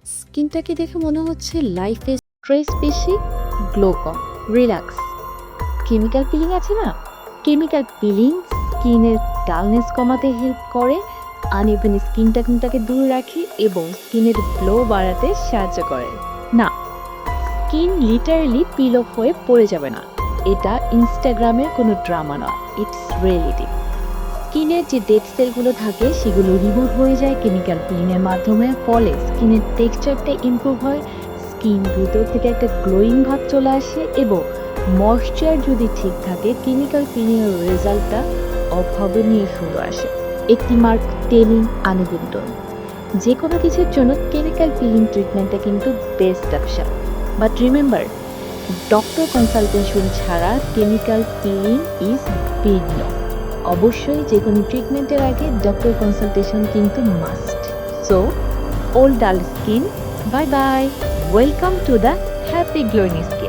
স্কিনটাকে দেখে মনে হচ্ছে লাইফে স্ট্রেস বেশি, গ্লো কম, রিল্যাক্স। কেমিক্যাল পিলিং আছে না? কেমিক্যাল পিলিং স্কিনের ডালনেস কমাতে হেল্প করে, আনইভেন স্কিনটাকে দূরে রাখে এবং স্কিনের গ্লো বাড়াতে সাহায্য করে। না, স্কিন লিটারালি পিল অফ হয়ে পড়ে যাবে না। এটা ইনস্টাগ্রামের কোনো ড্রামা নয়, ইটস রিয়েলিটি। স্কিনের যে ডেড সেলগুলো থাকে সেগুলো রিমুভ হয়ে যায় কেমিক্যাল পিলিংয়ের মাধ্যমে, ফলে স্কিনের টেক্সচারটা ইমপ্রুভ হয়, স্কিন ভিতর থেকে একটা গ্লোয়িং ভাব চলে আসে এবং ময়শ্চার যদি ঠিক থাকে কেমিক্যাল পিলিংয়ের রেজাল্টটা অভাবনীয় সুন্দর আসে। একটি মার্ক টেনিং আনুবিন্দন যে কোনো কিছুর জন্য কেমিক্যাল পিলিং ট্রিটমেন্টটা কিন্তু best option. But remember, doctor consultation ছাড়া chemical peeling is big no. অবশ্যই যে কোনো ট্রিটমেন্টের আগে ডক্টর কনসালটেশন কিন্তু must. So all dull skin, bye bye, welcome to the happy glowing skin.